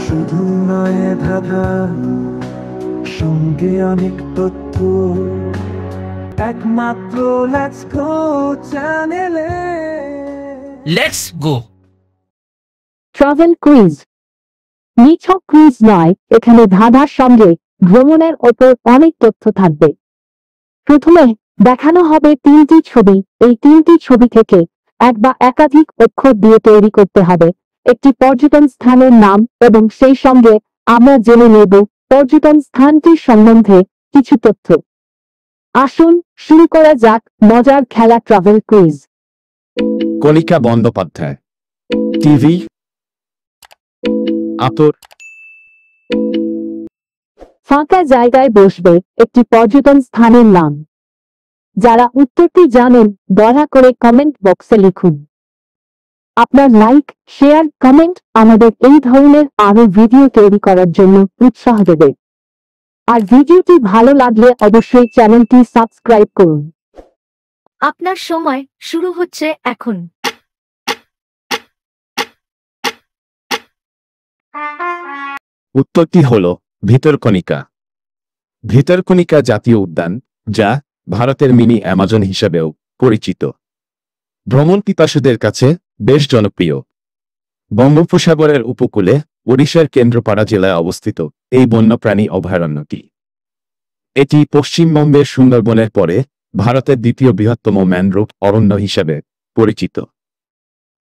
শুধু নয় ধাঁধা, সঙ্গে অনেক তথ্য, একমাত্র লেটস গো চ্যানেলে। Let's go travel quiz. নিছক কুইজ নয়, এখানে ধাঁধার সঙ্গে ভ্রমণের ওপর অনেক তথ্য থাকবে। প্রথমে দেখানো হবে তিনটি ছবি। এই তিনটি ছবি থেকে এক বা একাধিক অক্ষর দিয়ে তৈরি করতে হবে একটি পর্যটন স্থানের নাম, এবং সেই সঙ্গে আমরা জেনে নেব পর্যটন স্থানটির সম্বন্ধে কিছু তথ্য। আসুন শুরু করা যাক মজার খেলা ট্রাভেল কুইজ। কণিকা বন্দ্যোপাধ্যায়, টিভি, আতর। ফাঁকা জায়গায় বসবে একটি পর্যটন স্থানের নাম। যারা উত্তরটি জানেন দয়া করে কমেন্ট বক্সে লিখুন। আপনার লাইক, শেয়ার, কমেন্ট আমাদের এই ধরনের আরো ভিডিও তৈরি করার জন্য উৎসাহ দেবে। আর ভিডিওটি ভালো লাগলে অবশ্যই চ্যানেলটি সাবস্ক্রাইব করুন। আপনার সময় শুরু হচ্ছে এখন। উত্তরটি হল ভিতরকণিকা। ভিতরকণিকা জাতীয় উদ্যান, যা ভারতের মিনি অ্যামাজন হিসেবেও পরিচিত, ভ্রমণ পিপাসুদের কাছে বেশ জনপ্রিয়। বঙ্গোপসাগরের উপকূলে ওড়িশার কেন্দ্রপাড়া জেলায় অবস্থিত এই বন্যপ্রাণী অভয়ারণ্যটি। এটি পশ্চিমবঙ্গের সুন্দরবনের পরে ভারতের দ্বিতীয় বৃহত্তম ম্যানগ্রোভ অরণ্য হিসেবে পরিচিত।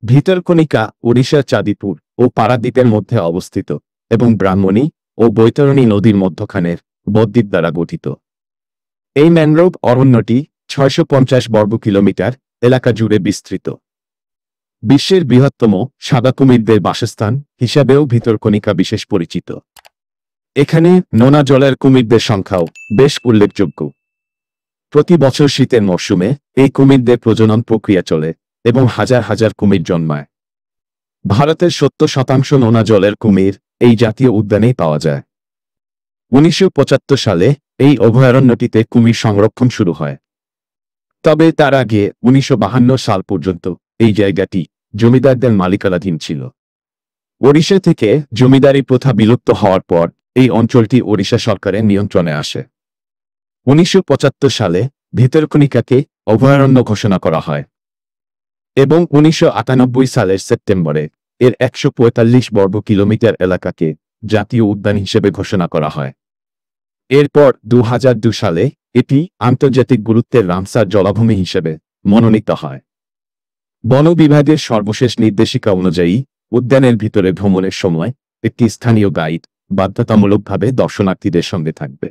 ভিতরকণিকা ওড়িশার চাঁদিপুর ও পারাদ্বীপের মধ্যে অবস্থিত এবং ব্রাহ্মণী ও বৈতরণী নদীর মধ্যখানের বদ্বীপ দ্বারা গঠিত। এই ম্যানগ্রোভ অরণ্যটি 650 বর্গ কিলোমিটার এলাকা জুড়ে বিস্তৃত। বিশ্বের বৃহত্তম সাদা কুমিরদের বাসস্থান হিসাবেও ভিতরকণিকা বিশেষ পরিচিত। এখানে নোনা জলের কুমিরদের সংখ্যাও বেশ উল্লেখযোগ্য। প্রতি বছর শীতের মরশুমে এই কুমিরদের প্রজনন প্রক্রিয়া চলে এবং হাজার হাজার কুমির জন্মায়। ভারতের 70% নোনা জলের কুমির এই জাতীয় উদ্যানেই পাওয়া যায়। 1975 সালে এই অভয়ারণ্যটিতে কুমির সংরক্ষণ শুরু হয়। তবে তার আগে 1952 সাল পর্যন্ত এই জায়গাটি জমিদারদের মালিকানাধীন ছিল। ওড়িশা থেকে জমিদারি প্রথা বিলুপ্ত হওয়ার পর এই অঞ্চলটি ওড়িশা সরকারের নিয়ন্ত্রণে আসে। 1975 সালে ভিতরকণিকাকে অভয়ারণ্য ঘোষণা করা হয় এবং 1998 সালের সেপ্টেম্বরে এর 145 বর্গ কিলোমিটার এলাকাকে জাতীয় উদ্যান হিসেবে ঘোষণা করা হয়। এরপর 2002 সালে এটি আন্তর্জাতিক গুরুত্বের রামসার জলাভূমি হিসেবে মনোনীত হয়। বন বিভাগের সর্বশেষ নির্দেশিকা অনুযায়ী উদ্যানের ভিতরে ভ্রমণের সময় একটি স্থানীয় গাইড বাধ্যতামূলকভাবে দর্শনার্থীদের সঙ্গে থাকবে।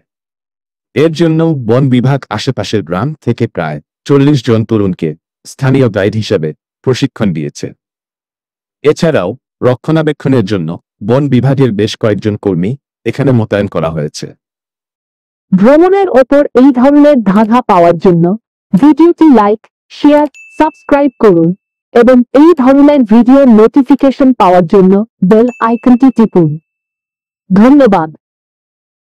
এর জন্য বন বিভাগ আশেপাশের গ্রাম থেকে প্রায় 40 জন তরুণকে স্থানীয় গাইড হিসেবে প্রশিক্ষণ দিয়েছে। এছাড়াও রক্ষণাবেক্ষণের জন্য বন বিভাগের বেশ কয়েকজন কর্মী এখানে মোতায়েন করা হয়েছে। ভ্রমণের ওপর এই ধরনের ধাঁধা পাওয়ার জন্য ভিডিওটি লাইক, শেয়ার, সাবস্ক্রাইব করুন এবং এই ধরনের ভিডিওর নোটিফিকেশন পাওয়ার জন্য বেল আইকনটি টিপুন। ধন্যবাদ।